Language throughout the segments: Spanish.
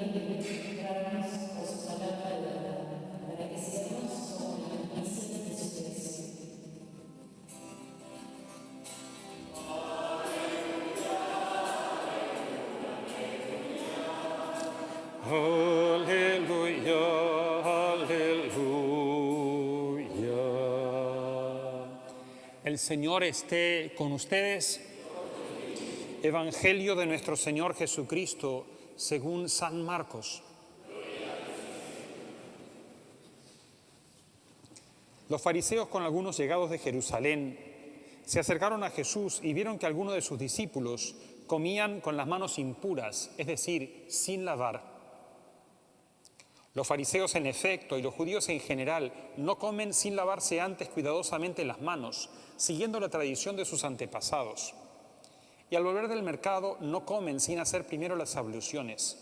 Aleluya, aleluya. El Señor esté con ustedes. Evangelio de nuestro Señor Jesucristo según San Marcos. Los fariseos, con algunos llegados de Jerusalén, se acercaron a Jesús y vieron que algunos de sus discípulos comían con las manos impuras, es decir, sin lavar. Los fariseos en efecto y los judíos en general no comen sin lavarse antes cuidadosamente las manos, siguiendo la tradición de sus antepasados. Y al volver del mercado no comen sin hacer primero las abluciones.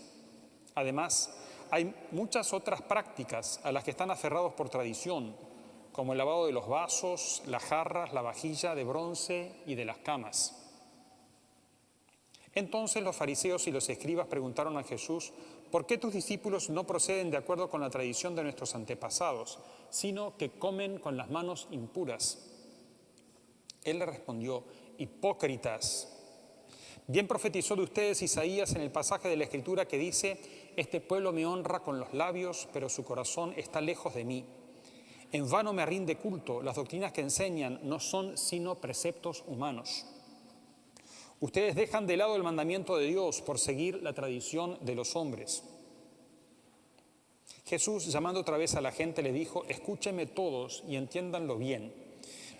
Además, hay muchas otras prácticas a las que están aferrados por tradición, como el lavado de los vasos, las jarras, la vajilla de bronce y de las camas. Entonces los fariseos y los escribas preguntaron a Jesús: ¿por qué tus discípulos no proceden de acuerdo con la tradición de nuestros antepasados, sino que comen con las manos impuras? Él le respondió: hipócritas, bien profetizó de ustedes Isaías en el pasaje de la Escritura que dice: este pueblo me honra con los labios, pero su corazón está lejos de mí. En vano me rinde culto, las doctrinas que enseñan no son sino preceptos humanos. Ustedes dejan de lado el mandamiento de Dios por seguir la tradición de los hombres. Jesús, llamando otra vez a la gente, le dijo: escúchenme todos y entiéndanlo bien.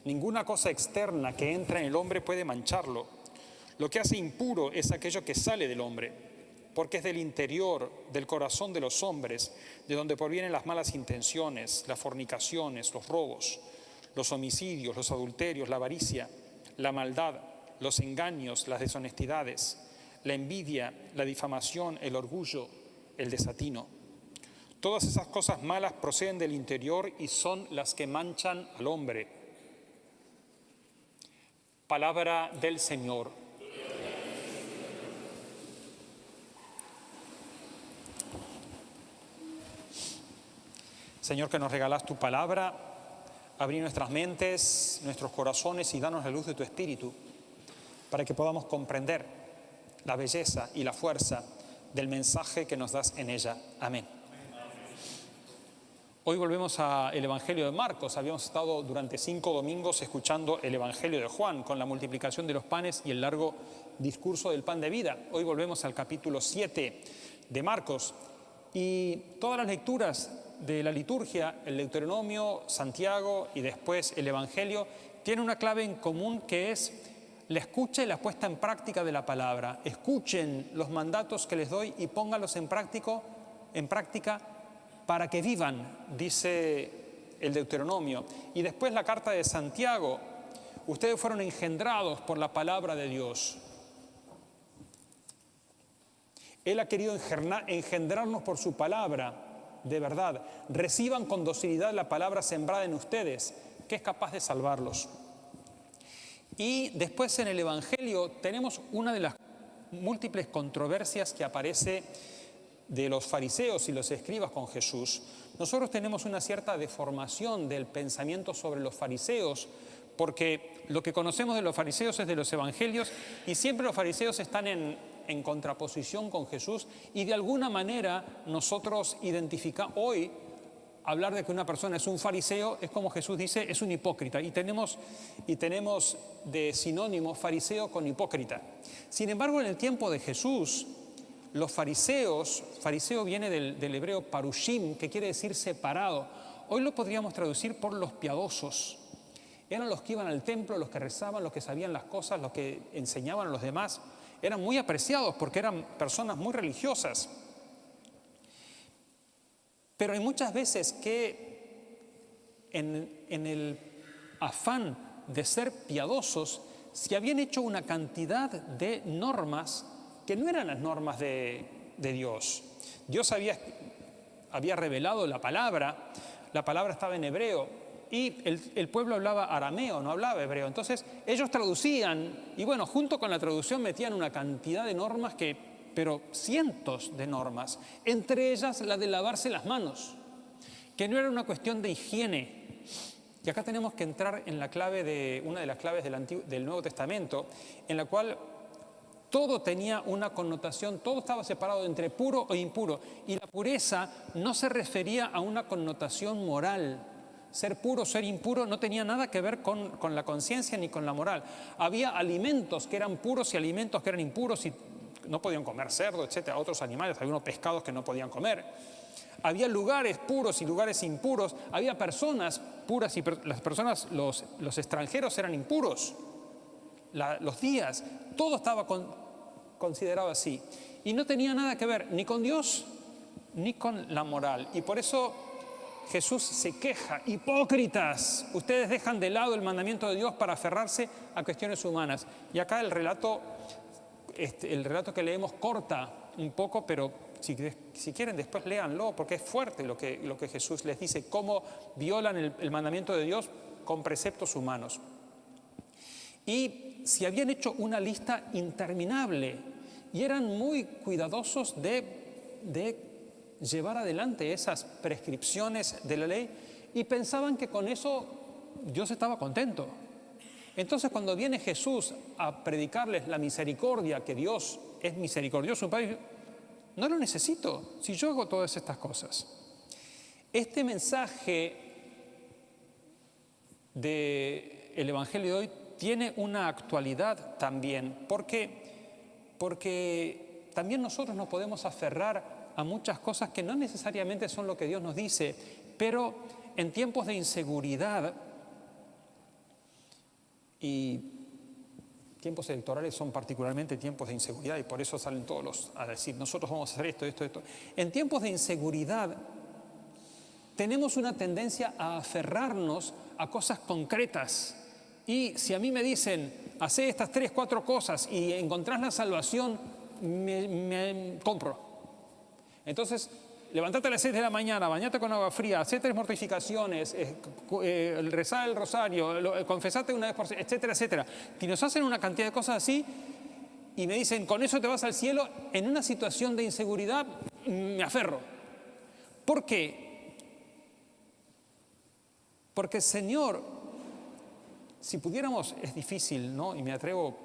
Ninguna cosa externa que entra en el hombre puede mancharlo. Lo que hace impuro es aquello que sale del hombre, porque es del interior, del corazón de los hombres, de donde provienen las malas intenciones, las fornicaciones, los robos, los homicidios, los adulterios, la avaricia, la maldad, los engaños, las deshonestidades, la envidia, la difamación, el orgullo, el desatino. Todas esas cosas malas proceden del interior y son las que manchan al hombre. Palabra del Señor. Señor, que nos regalas tu palabra, abrí nuestras mentes, nuestros corazones y danos la luz de tu Espíritu, para que podamos comprender la belleza y la fuerza del mensaje que nos das en ella. Amén. Hoy volvemos al Evangelio de Marcos. Habíamos estado durante 5 domingos escuchando el Evangelio de Juan, con la multiplicación de los panes y el largo discurso del pan de vida. Hoy volvemos al capítulo 7 de Marcos. Y todas las lecturas de la liturgia, el Deuteronomio, Santiago y después el Evangelio, tienen una clave en común, que es la escucha y la puesta en práctica de la palabra. Escuchen los mandatos que les doy y pónganlos en práctica para que vivan, dice el Deuteronomio. Y después la carta de Santiago: ustedes fueron engendrados por la palabra de Dios. Él ha querido engendrarnos por su palabra de verdad. Reciban con docilidad la palabra sembrada en ustedes, que es capaz de salvarlos. Y después en el Evangelio tenemos una de las múltiples controversias que aparece de los fariseos y los escribas con Jesús. Nosotros tenemos una cierta deformación del pensamiento sobre los fariseos, porque lo que conocemos de los fariseos es de los evangelios, y siempre los fariseos están en contraposición con Jesús, y de alguna manera nosotros identificamos hoy. Hablar de que una persona es un fariseo es, como Jesús dice, es un hipócrita. Y tenemos de sinónimo fariseo con hipócrita. Sin embargo, en el tiempo de Jesús, los fariseos, fariseo viene del hebreo parushim, que quiere decir separado. Hoy lo podríamos traducir por los piadosos. Eran los que iban al templo, los que rezaban, los que sabían las cosas, los que enseñaban a los demás. Eran muy apreciados porque eran personas muy religiosas. Pero hay muchas veces que en el afán de ser piadosos se habían hecho una cantidad de normas que no eran las normas de Dios. Dios había revelado la palabra estaba en hebreo y el pueblo hablaba arameo, no hablaba hebreo. Entonces ellos traducían y bueno, junto con la traducción metían una cantidad de normas que pero cientos de normas, entre ellas la de lavarse las manos, que no era una cuestión de higiene. Y acá tenemos que entrar en la clave una de las claves del Nuevo Testamento, en la cual todo tenía una connotación, todo estaba separado entre puro e impuro. Y la pureza no se refería a una connotación moral. Ser puro, ser impuro no tenía nada que ver con la conciencia ni con la moral. Había alimentos que eran puros y alimentos que eran impuros y no podían comer cerdo, etcétera, otros animales, había unos pescados que no podían comer. Había lugares puros y lugares impuros. Había personas puras y las personas, los extranjeros eran impuros. Los días, todo estaba considerado así. Y no tenía nada que ver ni con Dios ni con la moral. Y por eso Jesús se queja: hipócritas, ustedes dejan de lado el mandamiento de Dios para aferrarse a cuestiones humanas. Y acá el relato que leemos corta un poco, pero si quieren después léanlo, porque es fuerte lo que Jesús les dice, cómo violan el mandamiento de Dios con preceptos humanos. Y si habían hecho una lista interminable y eran muy cuidadosos de llevar adelante esas prescripciones de la ley, y pensaban que con eso Dios estaba contento. Entonces, cuando viene Jesús a predicarles la misericordia, que Dios es misericordioso, Padre, no lo necesito si yo hago todas estas cosas. Este mensaje del Evangelio de hoy tiene una actualidad también, porque también nosotros nos podemos aferrar a muchas cosas que no necesariamente son lo que Dios nos dice, pero en tiempos de inseguridad, y tiempos electorales son particularmente tiempos de inseguridad, y por eso salen todos a decir, nosotros vamos a hacer esto. En tiempos de inseguridad tenemos una tendencia a aferrarnos a cosas concretas. Y si a mí me dicen, hacé estas 3, 4 cosas y encontrás la salvación, me compro. Entonces, levantate a las 6 de la mañana, bañate con agua fría, hacé 3 mortificaciones, rezá el rosario, confesate una vez por semana, etcétera, etcétera. Y nos hacen una cantidad de cosas así y me dicen, con eso te vas al cielo. En una situación de inseguridad me aferro. ¿Por qué? Porque, Señor, si pudiéramos, es difícil, ¿no? Y me atrevo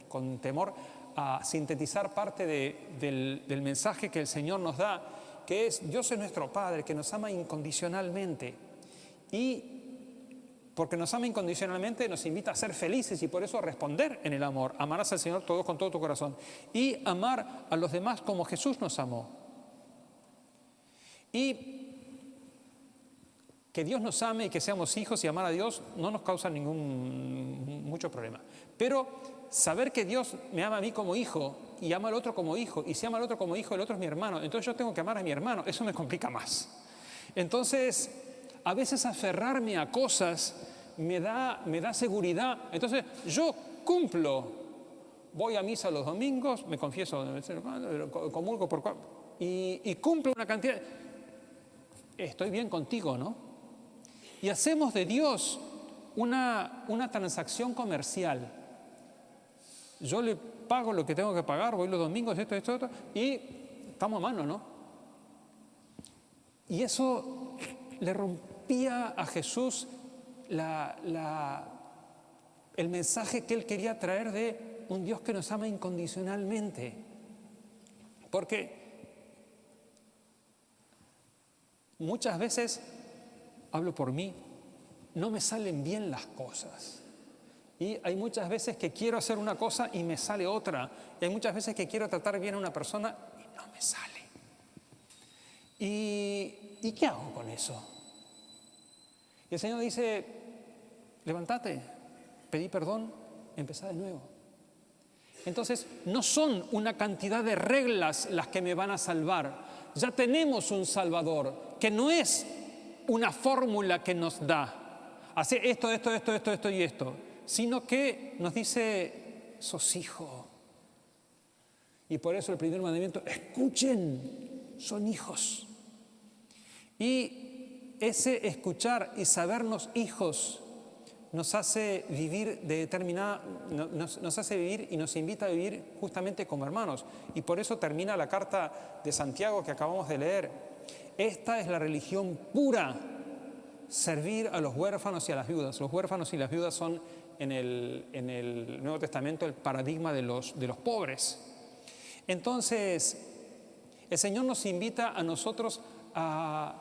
con temor a sintetizar parte del mensaje que el Señor nos da, que es: Dios es nuestro Padre, que nos ama incondicionalmente. Y porque nos ama incondicionalmente, nos invita a ser felices y por eso a responder en el amor. Amarás al Señor con todo tu corazón. Y amar a los demás como Jesús nos amó. Y que Dios nos ame y que seamos hijos y amar a Dios no nos causa mucho problema. Pero saber que Dios me ama a mí como hijo y ama al otro como hijo, y si ama al otro como hijo, el otro es mi hermano, entonces yo tengo que amar a mi hermano, eso me complica más. Entonces, a veces aferrarme a cosas me da seguridad. Entonces, yo cumplo, voy a misa los domingos, me confieso, comulgo y cumplo una cantidad. Estoy bien contigo, ¿no? Y hacemos de Dios una transacción comercial. Yo le pago lo que tengo que pagar, voy los domingos, esto, y estamos a mano, ¿no? Y eso le rompía a Jesús el mensaje que él quería traer de un Dios que nos ama incondicionalmente. Porque muchas veces, hablo por mí, no me salen bien las cosas. Y hay muchas veces que quiero hacer una cosa y me sale otra. Y hay muchas veces que quiero tratar bien a una persona y no me sale. ¿Y qué hago con eso? Y el Señor dice: levántate, pedí perdón, empezá de nuevo. Entonces, no son una cantidad de reglas las que me van a salvar. Ya tenemos un Salvador, que no es una fórmula que nos da. Hace esto y esto. Sino que nos dice: sos hijo. Y por eso el primer mandamiento: escuchen, son hijos. Y ese escuchar y sabernos hijos nos hace vivir de determinada, nos hace vivir y nos invita a vivir justamente como hermanos. Y por eso termina la carta de Santiago que acabamos de leer. Esta es la religión pura, servir a los huérfanos y a las viudas. Los huérfanos y las viudas son en el Nuevo Testamento el paradigma de los pobres. Entonces, el Señor nos invita a nosotros a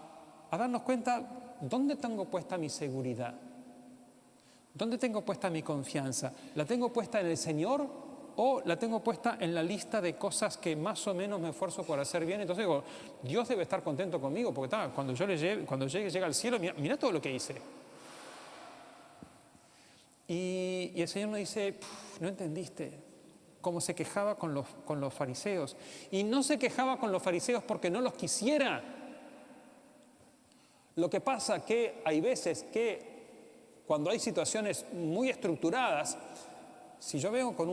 darnos cuenta, ¿dónde tengo puesta mi seguridad? ¿Dónde tengo puesta mi confianza? ¿La tengo puesta en el Señor o la tengo puesta en la lista de cosas que más o menos me esfuerzo por hacer bien? Entonces digo, Dios debe estar contento conmigo porque cuando llegue al cielo, mira todo lo que hice. Y el Señor nos dice, no entendiste cómo se quejaba con los fariseos. Y no se quejaba con los fariseos porque no los quisiera. Lo que pasa que hay veces que cuando hay situaciones muy estructuradas, si yo veo con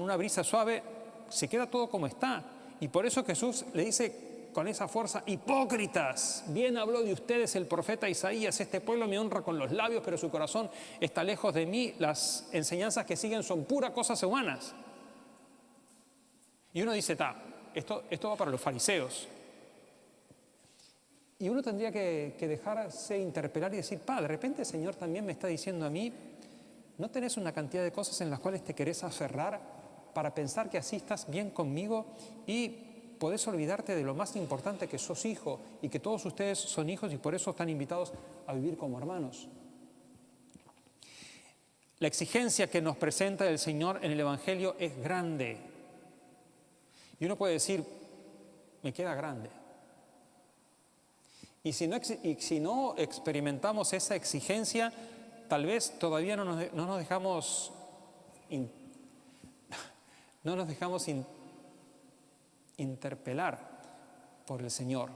una brisa suave, se queda todo como está. Y por eso Jesús le dice con esa fuerza, hipócritas, bien habló de ustedes el profeta Isaías, este pueblo me honra con los labios, pero su corazón está lejos de mí, las enseñanzas que siguen son puras cosas humanas. Y uno dice, esto va para los fariseos. Y uno tendría que dejarse interpelar y decir, de repente el Señor también me está diciendo a mí, ¿no tenés una cantidad de cosas en las cuales te querés aferrar para pensar que así estás bien conmigo y podés olvidarte de lo más importante, que sos hijo y que todos ustedes son hijos y por eso están invitados a vivir como hermanos? La exigencia que nos presenta el Señor en el Evangelio es grande. Y uno puede decir, me queda grande. Y si no experimentamos esa exigencia, tal vez todavía no nos dejamos interpelar por el Señor.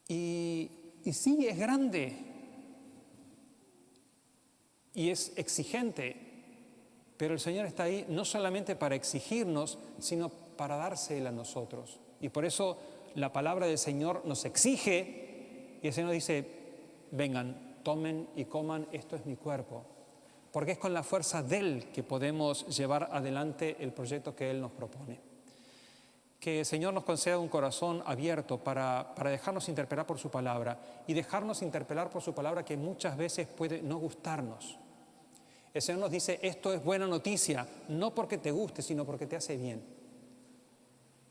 Y sí, es grande y es exigente, pero el Señor está ahí no solamente para exigirnos, sino para dársela a nosotros. Y por eso la palabra del Señor nos exige y el Señor dice, vengan, tomen y coman, esto es mi cuerpo. Porque es con la fuerza de Él que podemos llevar adelante el proyecto que Él nos propone. Que el Señor nos conceda un corazón abierto para dejarnos interpelar por su palabra y dejarnos interpelar por su palabra que muchas veces puede no gustarnos. El Señor nos dice, esto es buena noticia, no porque te guste, sino porque te hace bien.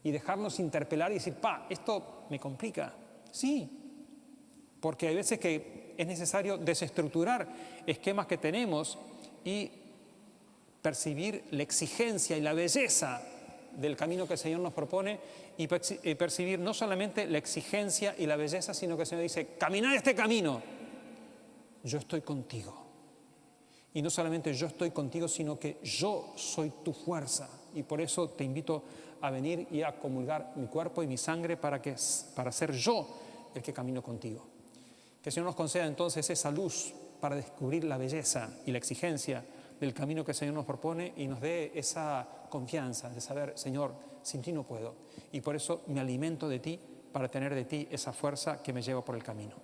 Y dejarnos interpelar y decir, esto me complica. Sí, porque hay veces que es necesario desestructurar esquemas que tenemos y percibir la exigencia y la belleza del camino que el Señor nos propone y percibir no solamente la exigencia y la belleza, sino que el Señor dice, caminar este camino, yo estoy contigo. Y no solamente yo estoy contigo, sino que yo soy tu fuerza. Y por eso te invito a venir y a comulgar mi cuerpo y mi sangre para ser yo el que camino contigo. Que el Señor nos conceda entonces esa luz para descubrir la belleza y la exigencia del camino que el Señor nos propone y nos dé esa confianza de saber, Señor, sin ti no puedo. Y por eso me alimento de ti para tener de ti esa fuerza que me lleva por el camino.